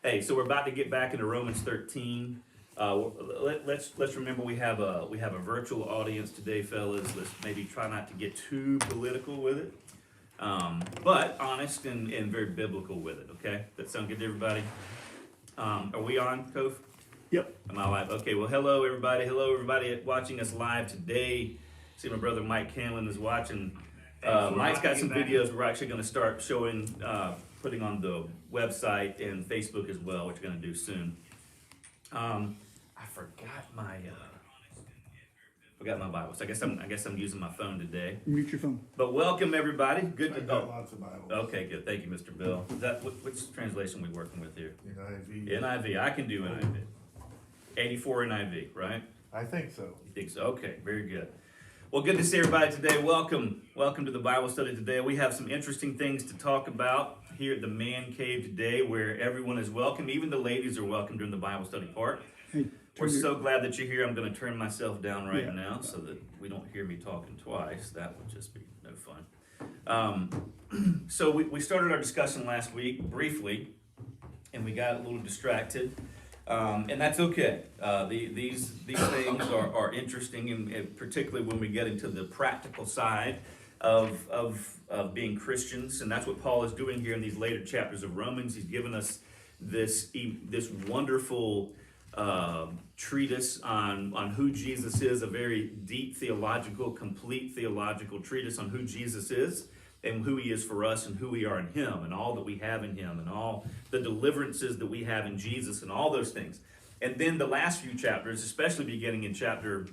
Hey, so we're about to get back into Romans 13. Let's remember we have a virtual audience today, fellas. Let's maybe try not to get too political with it, but honest and very biblical with it. Okay, that sound good to everybody? Are we on, Kof? Yep. Am I live? Okay. Well, hello everybody. Hello everybody watching us live today. See, my brother Mike Canlin is watching. Mike's got some videos we're actually going to start showing, putting on the website and Facebook as well, which we're going to do soon. I forgot my Bible. So I guess I'm using my phone today. Mute your phone. But welcome everybody. Good to got lots of Bibles. Okay, good. Thank you, Mr. Bill. Is that which translation we working with here? NIV. NIV. I can do NIV. 84 NIV, right? I think so. You think so? Okay, very good. Well, good to see everybody today. Welcome to the Bible study today. We have some interesting things to talk about here at the Man Cave today, where everyone is welcome. Even the ladies are welcome during the Bible study part. Hey, We're so glad that you're here. I'm going to turn myself down right now so that we don't hear me talking twice. That would just be no fun. So we started our discussion last week briefly, and we got a little distracted. And that's okay. These things are interesting, and particularly when we get into the practical side of being Christians, and that's what Paul is doing here in these later chapters of Romans. He's given us this wonderful treatise on who Jesus is, a very deep theological, complete theological treatise on who Jesus is and who he is for us and who we are in him and all that we have in him and all the deliverances that we have in Jesus and all those things. And then the last few chapters, especially beginning in chapter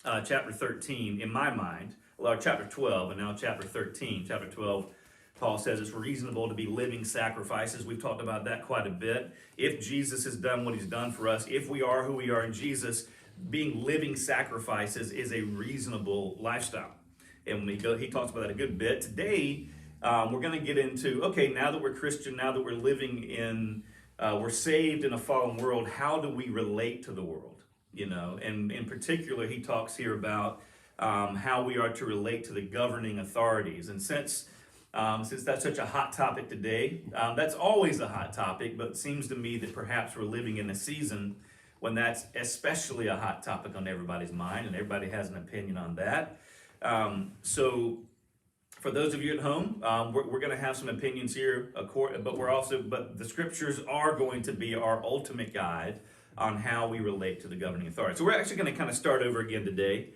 13, in my mind, well, chapter 12 and now chapter 13. Chapter 12, Paul says it's reasonable to be living sacrifices. We've talked about that quite a bit. If Jesus has done what he's done for us, if we are who we are in Jesus, being living sacrifices is a reasonable lifestyle. And he talks about that a good bit. Today, we're going to get into, okay, now that we're Christian, now that we're living in, we're saved in a fallen world, how do we relate to the world? You know, and in particular, he talks here about how we are to relate to the governing authorities. And since that's such a hot topic today, that's always a hot topic, but it seems to me that perhaps we're living in a season when that's especially a hot topic on everybody's mind, and everybody has an opinion on that. So for those of you at home, we're going to have some opinions here, but the scriptures are going to be our ultimate guide on how we relate to the governing authority. So we're actually going to kind of start over again today,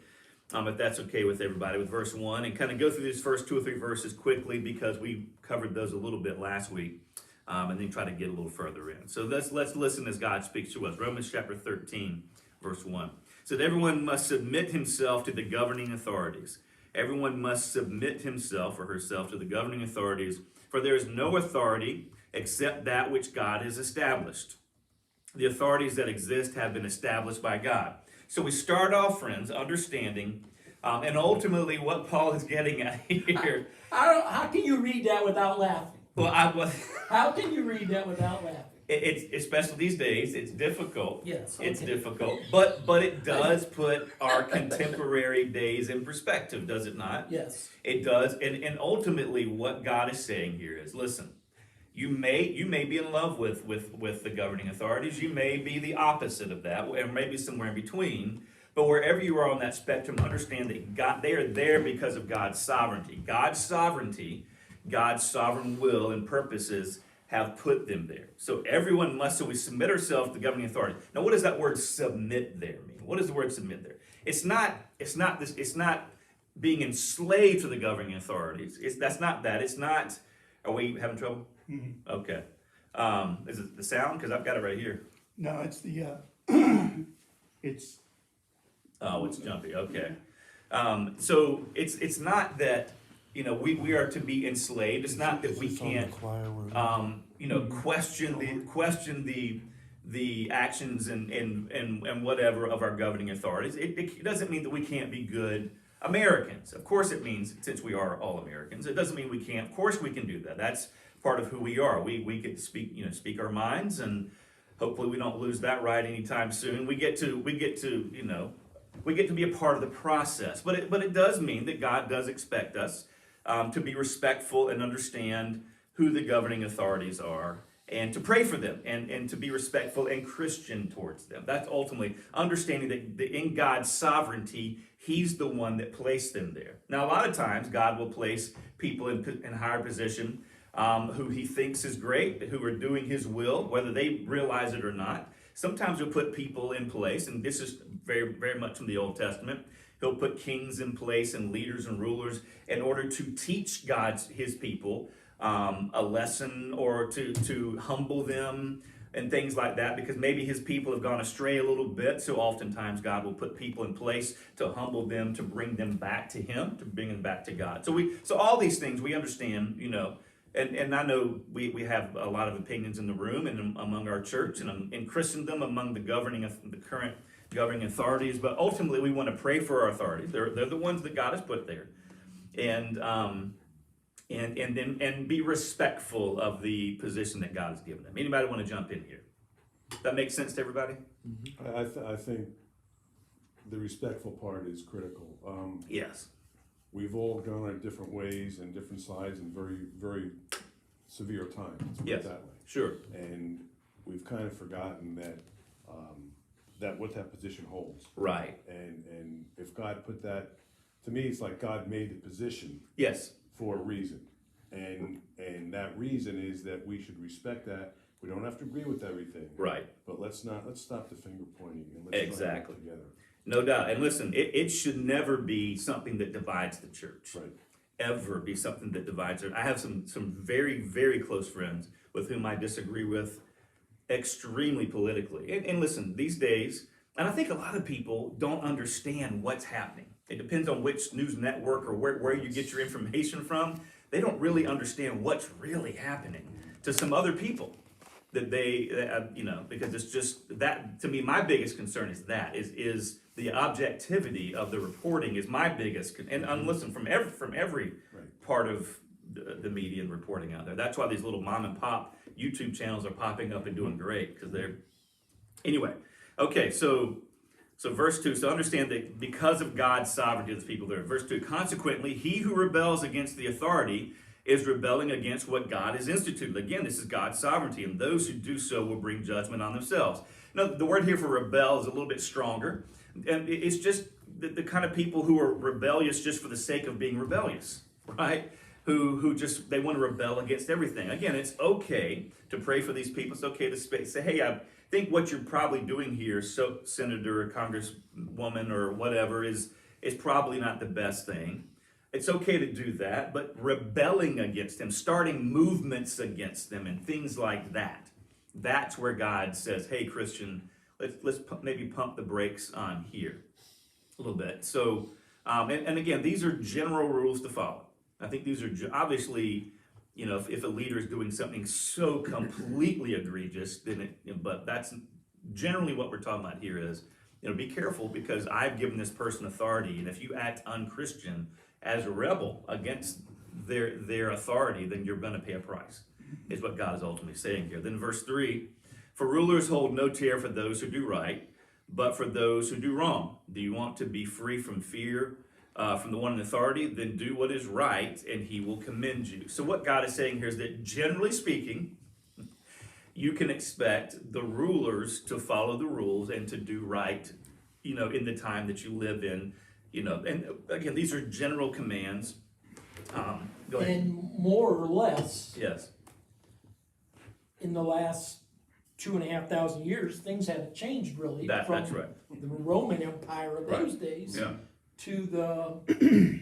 if that's okay with everybody, with verse 1, and kind of go through these first 2 or 3 verses quickly because we covered those a little bit last week, and then try to get a little further in. So let's listen as God speaks to us. Romans chapter 13, verse 1. So that everyone must submit himself to the governing authorities. Everyone must submit himself or herself to the governing authorities, for there is no authority except that which God has established. The authorities that exist have been established by God. So we start off, friends, understanding, and ultimately what Paul is getting at here. How can you read that without laughing? Well, How can you read that without laughing? It's especially these days. It's difficult. Yes, It's okay. difficult, but it does put our contemporary days in perspective, does it not? Yes. It does, and ultimately, what God is saying here is, listen. You may be in love with the governing authorities. You may be the opposite of that, and maybe somewhere in between. But wherever you are on that spectrum, understand that they are there because of God's sovereignty. God's sovereignty, God's sovereign will and purposes have put them there. So everyone must. So we submit ourselves to the governing authority. Now, what does that word "submit" there mean? What does the word "submit" there? It's not being enslaved to the governing authorities. That's not that. It's not. Are we having trouble? Mm-hmm. Okay. Is it the sound? Because I've got it right here. No, it's the, it's, Oh, it's jumpy. Okay. So it's not that, we are to be enslaved. It's not that we can't, question the actions and whatever of our governing authorities. It doesn't mean that we can't be good Americans. Of course it means, since we are all Americans, it doesn't mean we can't. Of course we can do that. That's part of who we are. We get to speak our minds, and hopefully we don't lose that right anytime soon. We get to be a part of the process. But it does mean that God does expect us to be respectful and understand who the governing authorities are and to pray for them and to be respectful and Christian towards them. That's ultimately understanding that in God's sovereignty, He's the one that placed them there. Now, a lot of times, God will place people in higher position who He thinks is great, who are doing His will, whether they realize it or not. Sometimes He'll put people in place, and this is very, very much from the Old Testament. He'll put kings in place and leaders and rulers in order to teach His people a lesson, or to humble them and things like that, because maybe His people have gone astray a little bit. So oftentimes God will put people in place to humble them, to bring them back to Him, to bring them back to God. So all these things we understand, and I know we have a lot of opinions in the room and among our church and in Christendom, among the current governing authorities, but ultimately we want to pray for our authorities. They're the ones that God has put there, and be respectful of the position that God has given them. Anybody want to jump in here? That makes sense to everybody? I think the respectful part is critical. Yes. We've all gone our different ways and different sides in very, very severe times. Let's put it that way. Sure. And we've kind of forgotten that what that position holds. Right. And if God put that, to me, it's like God made the position. Yes. For a reason, and that reason is that we should respect that. We don't have to agree with everything, Right. But let's stop the finger pointing and let's Exactly. try to work together. No doubt. And listen, it should never be something that divides the church. Right. Ever be something that divides it. I have some very, very close friends with whom I disagree with extremely politically. And listen, these days, and I think a lot of people don't understand what's happening. It depends on which news network or where you get your information from. They don't really understand what's really happening to some other people. That because it's just that, to me, my biggest concern is the objectivity of the reporting is my biggest, and listen, from every part of the media and reporting out there. That's why these little mom and pop YouTube channels are popping up and doing great, because they're, anyway, okay, so verse 2, so understand that because of God's sovereignty of the people there. Verse 2, consequently, he who rebels against the authority is rebelling against what God has instituted. Again, this is God's sovereignty, and those who do so will bring judgment on themselves. Now, the word here for rebel is a little bit stronger, and it's just the kind of people who are rebellious just for the sake of being rebellious, right? Who just, they want to rebel against everything. Again, it's okay to pray for these people. It's okay to say, hey, I think what you're probably doing here, so senator or congresswoman or whatever, is probably not the best thing. It's okay to do that, but rebelling against them, starting movements against them and things like that, that's where God says, hey, Christian, let's maybe pump the brakes on here a little bit. So, and again, these are general rules to follow. I think these are obviously, if a leader is doing something so completely egregious, then but that's generally what we're talking about here is, be careful, because I've given this person authority, and if you act unchristian as a rebel against their authority, then you're going to pay a price, is what God is ultimately saying here. Then verse 3, for rulers hold no terror for those who do right, but for those who do wrong. Do you want to be free from fear from the one in authority? Then do what is right, and he will commend you. So what God is saying here is that, generally speaking, you can expect the rulers to follow the rules and to do right, in the time that you live in, and again, these are general commands. Go ahead. And more or less, Yes. in the last 2,500 years, things haven't changed really. That's right. The Roman Empire of those days Yeah. to the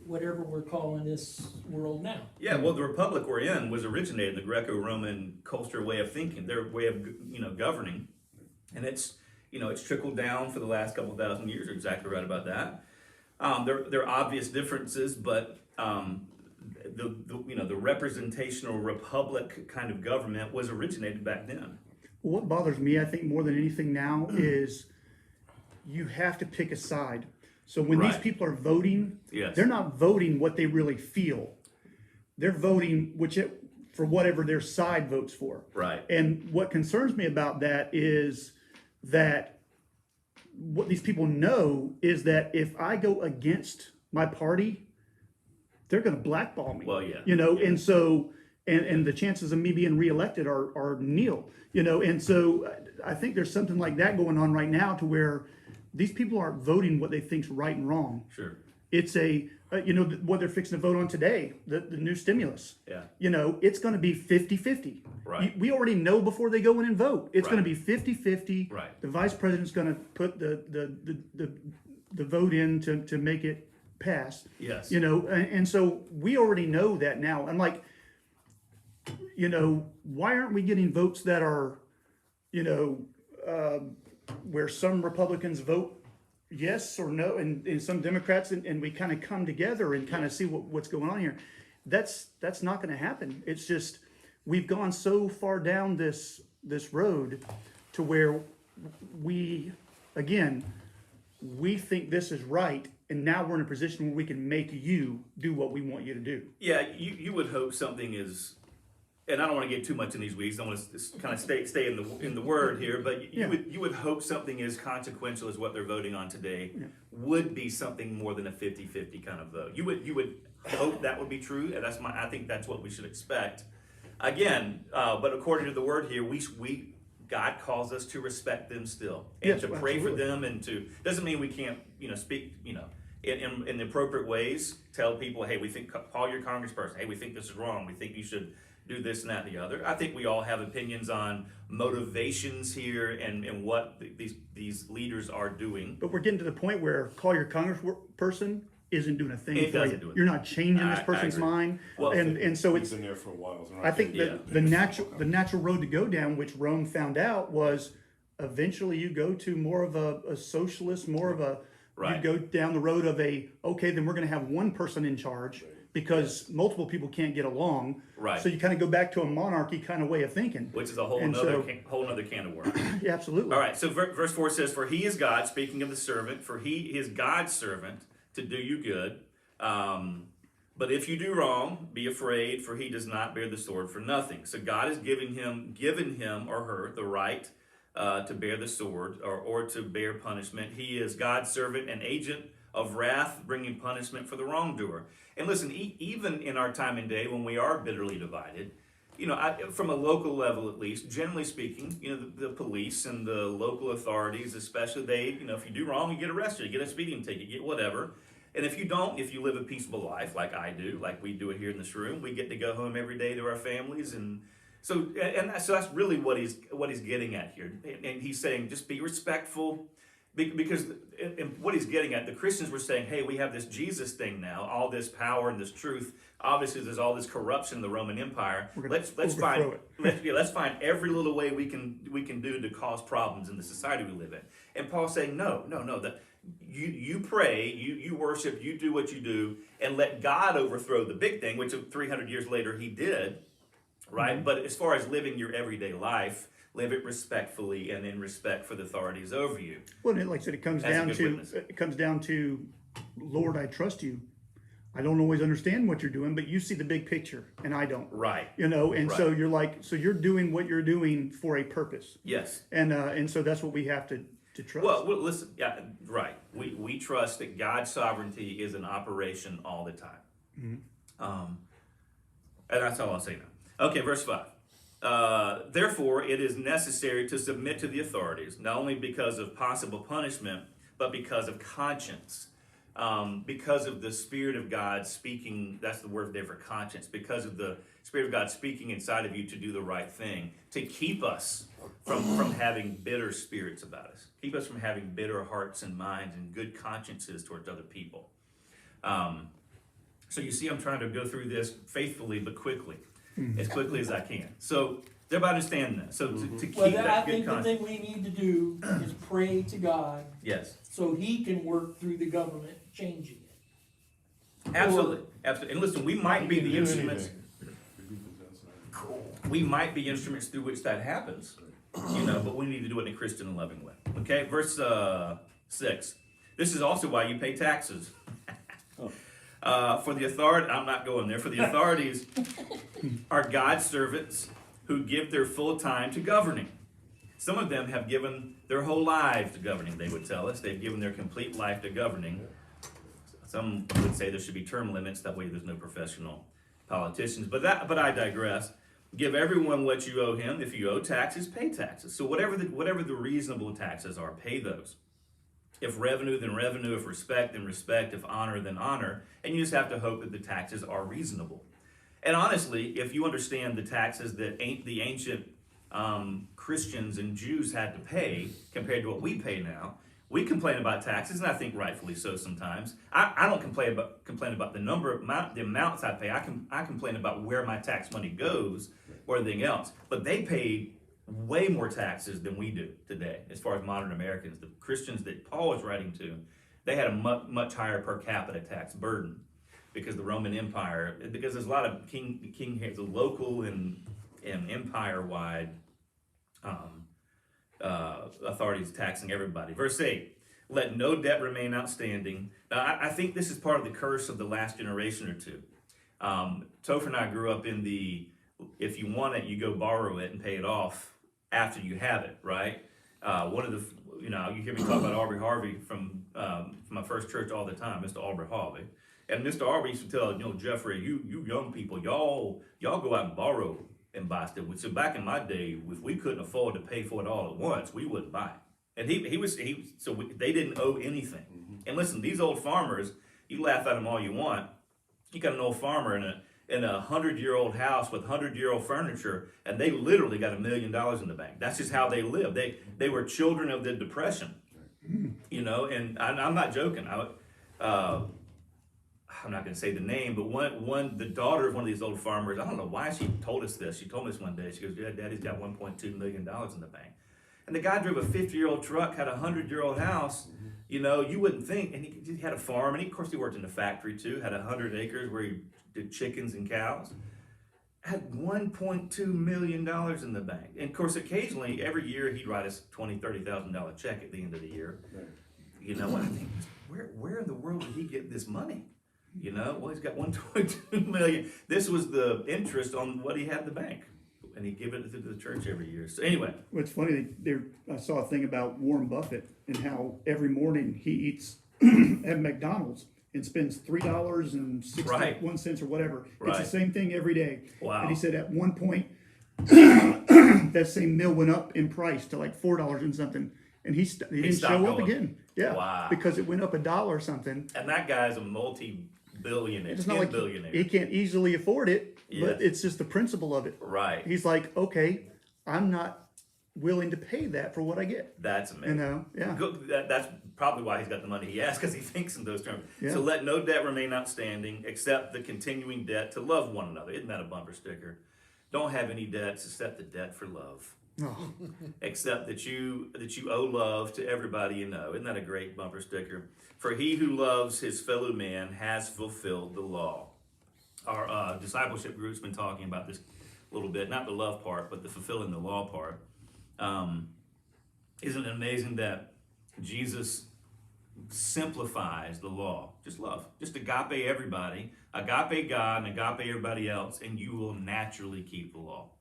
whatever we're calling this world now. Yeah, well, the republic we're in was originated in the Greco-Roman culture way of thinking, their way of governing, and it's trickled down for the last couple thousand years. You're exactly right about that. There are obvious differences, but the representational republic kind of government was originated back then. What bothers me, I think, more than anything now is you have to pick a side. So when these Right. people are voting, Yes. they're not voting what they really feel. They're voting for whatever their side votes for. Right. And what concerns me about that is that what these people know is that if I go against my party, they're going to blackball me. Well, yeah. And so and the chances of me being reelected are nil, and so I think there's something like that going on right now to where these people aren't voting what they think's right and wrong. Sure. It's what they're fixing to vote on today, the new stimulus. Yeah. It's going to be 50-50. Right. We already know before they go in and vote. It's going to be 50-50. Right. The vice president's going to put the vote in to make it pass. Yes. And so we already know that now. I'm like, why aren't we getting votes that are, where some Republicans vote yes or no, and some Democrats, and we kind of come together and kind of see what's going on here. That's not going to happen. It's just we've gone so far down this road to where we think this is right, and now we're in a position where we can make you do what we want you to do. Yeah, you would hope something is, and I don't want to get too much in these weeds. I want to kind of stay in the word here, but you would hope something as consequential as what they're voting on today would be something more than a 50-50 kind of vote. You would hope that would be true, and I think that's what we should expect. Again, but according to the word here, God calls us to respect them still and to pray for them, and doesn't mean we can't speak in the appropriate ways. Tell people, hey, we think, call your congressperson. Hey, we think this is wrong. We think you should do this and that and the other. I think we all have opinions on motivations here and what these leaders are doing. But we're getting to the point where call your congressperson isn't doing a thing It for doesn't you. do it. You're not changing this I person's agree. mind. Well, and so He's it's, been there for a while. So I think Yeah. the natural road to go down, which Rome found out, was eventually you go to more of a socialist, more of a, Right. you go down the road of okay, then we're going to have one person in charge because multiple people can't get along. Right. So you kind of go back to a monarchy kind of way of thinking. Which is a whole And nother so- whole nother can of worms. Yeah, absolutely. All right, so verse 4 says, "For he is God," speaking of the servant, "for he is God's servant to do you good. But if you do wrong, be afraid, for he does not bear the sword for nothing." So God has given him or her the right to bear the sword or to bear punishment. He is God's servant, an agent of wrath, bringing punishment for the wrongdoer. And listen, even in our time and day when we are bitterly divided, from a local level at least, generally speaking, the police and the local authorities, especially, if you do wrong, you get arrested, you get a speeding ticket, you get whatever. And if you don't, if you live a peaceable life like I do, like we do it here in this room, we get to go home every day to our families, and so that's really what he's getting at here. And he's saying just be respectful, because and what he's getting at, the Christians were saying, hey, we have this Jesus thing now, all this power and this truth. Obviously, there's all this corruption in the Roman Empire. Let's find let's find every little way we can do to cause problems in the society we live in. And Paul's saying, no, that you pray, you worship, you do what you do, and let God overthrow the big thing, which 300 years later he did, right? Mm-hmm. But as far as living your everyday life, live it respectfully and in respect for the authorities over you. Well, like I said, it comes down to, Lord, I trust you. I don't always understand what you're doing, but you see the big picture, and I don't. Right. So you're like, so you're doing what you're doing for a purpose. Yes. And so that's what we have to trust. Well, listen, yeah, right. We trust that God's sovereignty is in operation all the time. Mm-hmm. And that's all I'll say now. Okay, verse 5. Therefore, it is necessary to submit to the authorities, not only because of possible punishment, but because of conscience. Because of the Spirit of God speaking, that's the word there for conscience, because of the Spirit of God speaking inside of you to do the right thing, to keep us from having bitter spirits about us, keep us from having bitter hearts and minds and good consciences towards other people. So you see, I'm trying to go through this faithfully but quickly, as quickly as I can. So everybody understand that. So to keep that good conscience. I think the thing we need to do is pray to God. Yes. So he can work through the government changing it. Absolutely. And listen, we might be the instruments. We might be instruments through which that happens, but we need to do it in a Christian and loving way. Okay, verse 6. This is also why you pay taxes. For the authority, I'm not going there. For the authorities are God's servants who give their full time to governing. Some of them have given their whole lives to governing, they would tell us. They've given their complete life to governing. Some would say there should be term limits, that way there's no professional politicians. But I digress. Give everyone what you owe him. If you owe taxes, pay taxes. So whatever the reasonable taxes are, pay those. If revenue, then revenue. If respect, then respect. If honor, then honor. And you just have to hope that the taxes are reasonable. And honestly, if you understand the taxes that the ancient Christians and Jews had to pay compared to what we pay now, we complain about taxes, and I think rightfully so sometimes. I don't complain about the amounts I pay. I complain about where my tax money goes or anything else. But they paid way more taxes than we do today, as far as modern Americans. The Christians that Paul was writing to, they had a much higher per capita tax burden because the Roman Empire, because there's a lot of the local and empire-wide authorities taxing everybody. Verse 8, let no debt remain outstanding. Now, I think this is part of the curse of the last generation or two. Topher and I grew up in if you want it, you go borrow it and pay it off after you have it, right? You hear me talk about Aubrey Harvey from my first church all the time, Mr. Aubrey Harvey. And Mr. Aubrey used to tell, Jeffrey, you young people, y'all go out and borrow and buy stuff. So back in my day, if we couldn't afford to pay for it all at once, we wouldn't buy it. And they didn't owe anything. Mm-hmm. And listen, these old farmers, you laugh at them all you want. You got an old farmer in a 100-year-old house with 100-year-old furniture, and they literally got $1 million in the bank. That's just how they lived. They were children of the Depression, And I'm not joking. I'm not going to say the name, but the daughter of one of these old farmers, I don't know why she told us this. She told us one day, she goes, yeah, Daddy's got $1.2 million in the bank. And the guy drove a 50-year-old truck, had a 100-year-old house. You wouldn't think. And he had a farm, and of course he worked in a factory too, had 100 acres where he did chickens and cows. Had $1.2 million in the bank. And of course, occasionally, every year, he'd write us $20,000, $30,000 check at the end of the year. Right. I think, where in the world did he get this money? Well, he's got 1.2 million. This was the interest on what he had in the bank, and he give it to the church every year. So anyway, What's funny, I saw a thing about Warren Buffett and how every morning he eats at McDonald's and spends $3.61 or whatever. Right. It's the same thing every day. Wow. And he said at one point that same meal went up in price to like $4 and something, and he didn't show up again. Yeah, wow. Because it went up $1 or something. And that guy's a multi-billionaire, It's not like billionaire. he can't easily afford it, but it's just the principle of it. Right. He's like, okay, I'm not willing to pay that for what I get. That's amazing. Yeah. That's probably why he's got the money he has, because he thinks in those terms. Yeah. So let no debt remain outstanding except the continuing debt to love one another. Isn't that a bumper sticker? Don't have any debts except the debt for love. Oh. Except that you owe love to everybody you know. Isn't that a great bumper sticker? For he who loves his fellow man has fulfilled the law. Our discipleship group's been talking about this a little bit, not the love part, but the fulfilling the law part. Isn't it amazing that Jesus simplifies the law? Just love, just agape everybody, agape God and agape everybody else, and you will naturally keep the law.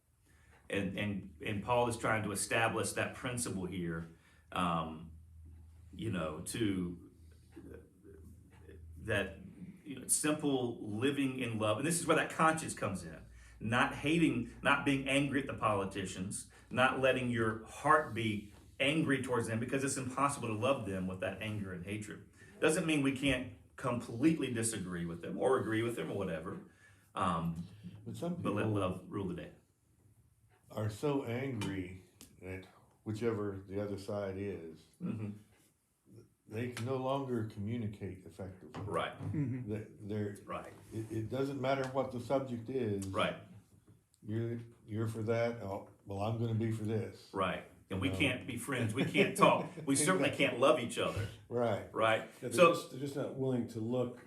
And Paul is trying to establish that principle here, to that simple living in love. And this is where that conscience comes in. Not hating, not being angry at the politicians, not letting your heart be angry towards them, because it's impossible to love them with that anger and hatred. Doesn't mean we can't completely disagree with them or agree with them or whatever. But let love rule the day. Are so angry that whichever the other side is, Mm-hmm. they can no longer communicate effectively. Right. Mm-hmm. They're Right. it doesn't matter what the subject is. Right. You're for that. Oh, well, I'm going to be for this. Right. And we can't be friends. We can't talk. We certainly can't love each other. Right. Right. Yeah, So they're just not willing to look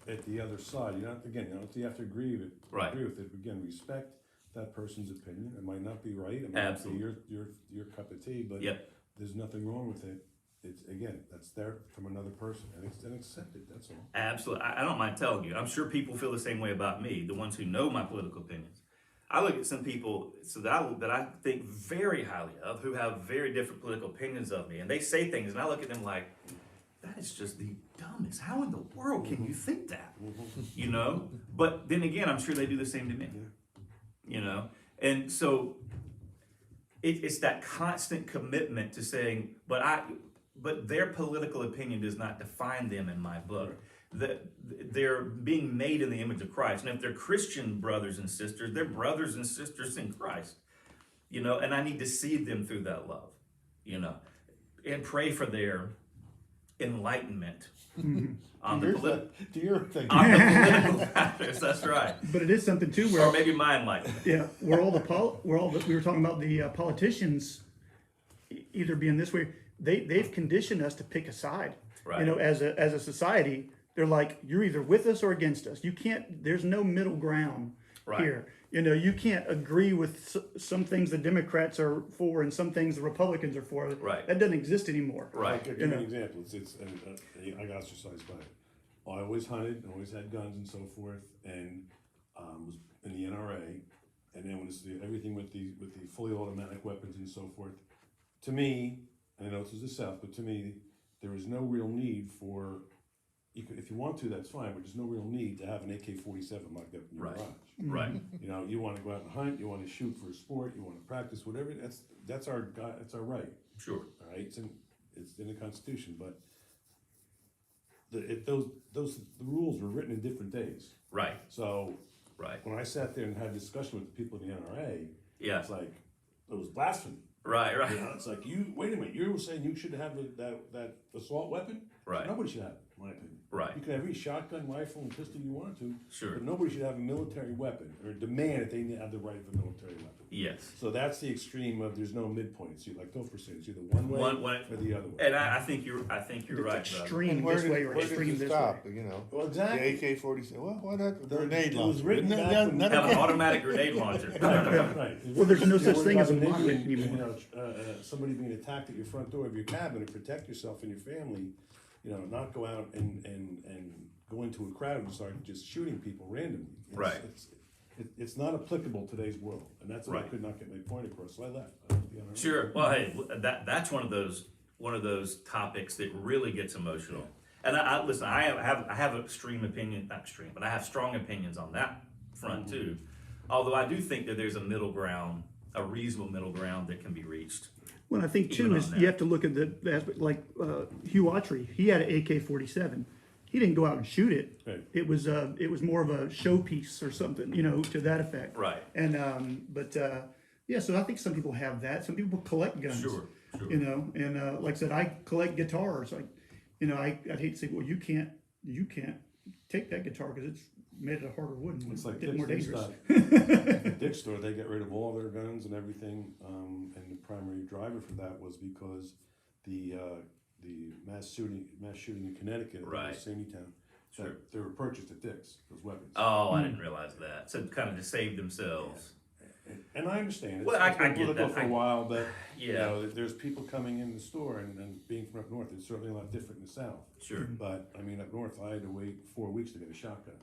at the other side. You have to agree with it. Right. Agree with it. Again, respect that person's opinion. It might not be right. It might Absolutely. not be your cup of tea, but Yep. there's nothing wrong with it. It's that's there from another person, and accept it. That's all. Absolutely. I don't mind telling you. I'm sure people feel the same way about me, the ones who know my political opinions. I look at some people that I think very highly of, who have very different political opinions of me, and they say things, and I look at them like, that is just the dumbest. How in the world can you think that? You know? But then again, I'm sure they do the same to me. You know? And so it's that constant commitment to saying, but their political opinion does not define them in my book. They're being made in the image of Christ. And if they're Christian brothers and sisters, they're brothers and sisters in Christ. You know, and I need to see them through that love, you know, and pray for their enlightenment on the political matters. That's right. But it is something too where, Or maybe my enlightenment. yeah, where all the we were talking about the politicians either being this way, they've conditioned us to pick a side. Right. You know, as a society, they're like, you're either with us or against us. You can't. There's no middle ground here. You know, you can't agree with some things the Democrats are for and some things the Republicans are for. Right. That doesn't exist anymore. Right. I'll give you an example. I got ostracized by it. I always hunted, always had guns and so forth, and was in the NRA. And then when it's everything with the fully automatic weapons and so forth, to me, and I know this is the South, but to me, there is no real need for. If you want to, that's fine, but there's no real need to have an AK-47 locked up in your garage. Right. You know, you want to go out and hunt, you want to shoot for a sport, you want to practice, whatever. That's our right. Sure. All right, it's in the Constitution, but the rules were written in different days. Right. So Right. when I sat there and had a discussion with the people in the NRA, Yeah. it's like it was blasphemy. Right. Right. You know, it's like wait a minute, you were saying you should have that assault weapon? Right. Nobody should have it, in my opinion. Right. You can have every shotgun, rifle, and pistol you want to. Sure. But nobody should have a military weapon or demand that they have the right of a military weapon. Yes. So that's the extreme of there's no midpoint. It's like Topher said, it's either one way or the other way. And I think you're right, It's brother. extreme And where this way or did extreme it this stop? way. You know, Well, the exactly. AK-47. Well, why not the grenade It launcher? was written Isn't back when- Have an automatic grenade launcher. Right. Well, there's no such You're thing as a worried about monument an Indian, anymore. somebody being attacked at your front door of your cabin to protect yourself and your family. You know, not go out and go into a crowd and start just shooting people randomly. Right. It's not applicable to today's world, and that's why I Right. could not get my point across. So I left. I left the NRA. Sure. Well, hey, that's one of those topics that really gets emotional. And I listen. I have extreme opinion, not extreme, but I have strong opinions on that front too. Although I do think that there's a middle ground, a reasonable middle ground that can be reached. Well, I think Even too on is that. you have to look at the aspect like Hugh Autry. He had an AK-47. He didn't go out and shoot it. Right. It was more of a showpiece or something, you know, to that effect. Right. And yeah, so I think some people have that. Some people collect guns. Sure. You know, and like I said, I collect guitars. Like, you know, I'd hate to say, well, you can't take that guitar because it's made out of harder wood and It's like more Dick's dangerous. stuff. The Dick's store, they got rid of all their guns and everything, and the primary driver for that was because the mass shooting in Connecticut, Right. Sandytown, Sure. that they were purchased at Dick's, those weapons. Oh, I didn't realize that. So kind of to save themselves. And I understand, it's, Well, I it's been get political that. for a while, but, you Yeah. know, there's people coming in the store, and being from up north, it's certainly a lot different in the south. Sure. But, I mean, up north, I had to wait 4 weeks to get a shotgun.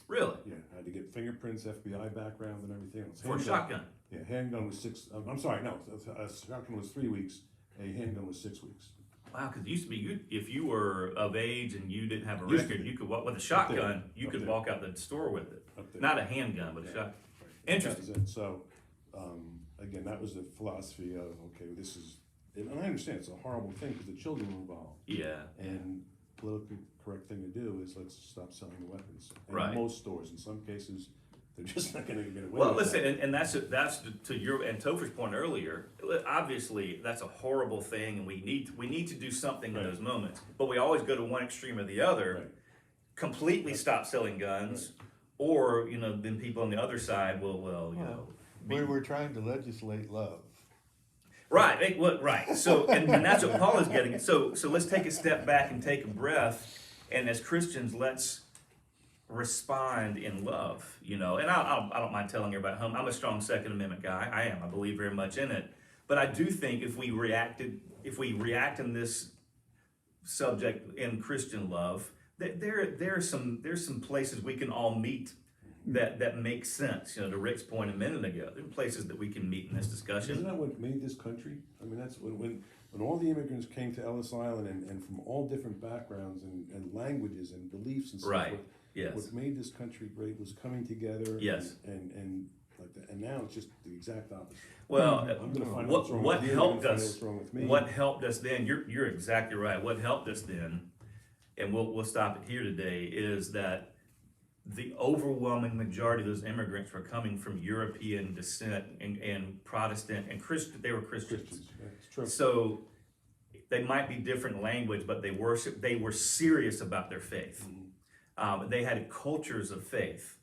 Really? Yeah, I had to get fingerprints, FBI background, and everything else. For a Handgun- shotgun. Yeah, handgun was I'm sorry, no, a shotgun was 3 weeks, a handgun was 6 weeks. Wow, because it used to be if you were of age and you didn't have a Used to record, be. you could walk with a shotgun. Up You could there. walk out the store with it. Up there. Not a handgun, but a shotgun. Interesting. That was it. So, again, that was the philosophy of, okay, this is, and I understand it's a horrible thing because the children were involved. Yeah. And politically correct thing to do is let's stop selling the weapons. And Right. most stores, in some cases, they're just not gonna get away Well, with listen, that. and that's to your and Topher's point earlier. Obviously, that's a horrible thing, and we need to do something in Right. those moments. But we always go to one extreme or the other. Right. Completely stop selling guns, or then people on the other side will we're trying to legislate love. Right. Right. So, and that's what Paul is getting at. So let's take a step back and take a breath, and as Christians, let's respond in love. And I don't mind telling everybody, I'm a strong Second Amendment guy. I am. I believe very much in it. But I do think if we react in this subject in Christian love, there's some places we can all meet that makes sense. You know, to Rick's point a minute ago, there are places that we can meet in this Isn't discussion. that what made this country? I mean, that's when all the immigrants came to Ellis Island and from all different backgrounds and languages and beliefs and so Right. forth. Yes. What made this country great was coming together. Yes. And like that. And now it's just the exact opposite. Well, I'm gonna find out what what's wrong what with you, helped you're gonna find out us? what's wrong with me. What helped us then? You're exactly right. What helped us then, and we'll stop it here today, is that the overwhelming majority of those immigrants were coming from European descent and Protestant and Christian. They were Christians. Christians, yeah, it's true. So they might be different language, but they were serious about their faith. They had cultures of faith,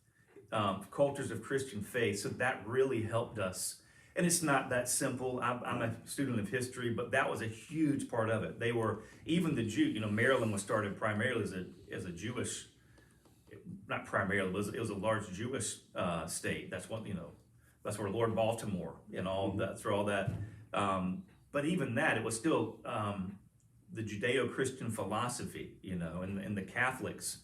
cultures of Christian faith. So that really helped us. And it's not that simple. I'm a student of history, but that was a huge part of it. They were, even the Jew, you know, Maryland was started primarily as a Jewish, not primarily, it was a large Jewish state. That's what, you know, that's where Lord Baltimore and all that, through all that. But even that, it was still the Judeo-Christian philosophy, you know, and the Catholics,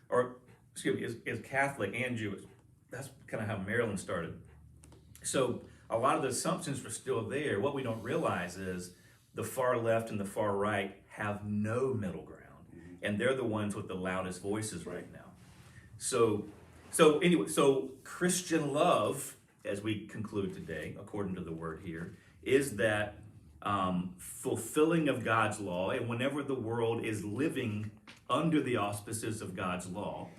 or excuse me, is Catholic and Jewish. That's kind of how Maryland started. So a lot of the assumptions were still there. What we don't realize is the far left and the far right have no middle ground, and they're the ones with the loudest voices right now. So anyway, so Christian love, as we conclude today, according to the word here, is that fulfilling of God's law. And whenever the world is living under the auspices of God's law,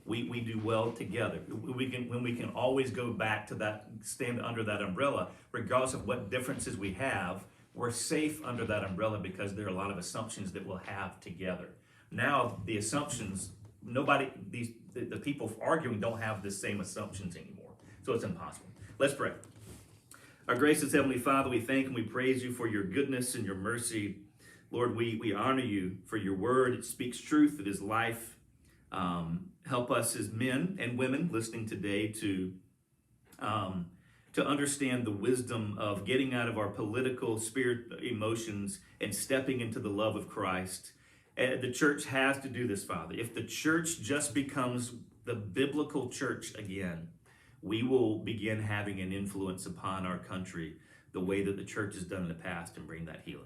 we do well together. When we can always go back to that, stand under that umbrella, regardless of what differences we have, we're safe under that umbrella because there are a lot of assumptions that we'll have together. Now the assumptions, the people arguing don't have the same assumptions anymore. So it's impossible. Let's pray. Our gracious Heavenly Father, we thank and we praise you for your goodness and your mercy. Lord, we honor you for your word. It speaks truth. It is life. Help us as men and women listening today to understand the wisdom of getting out of our political spirit emotions and stepping into the love of Christ. And the church has to do this, Father. If the church just becomes the biblical church again, we will begin having an influence upon our country the way that the church has done in the past and bring that healing.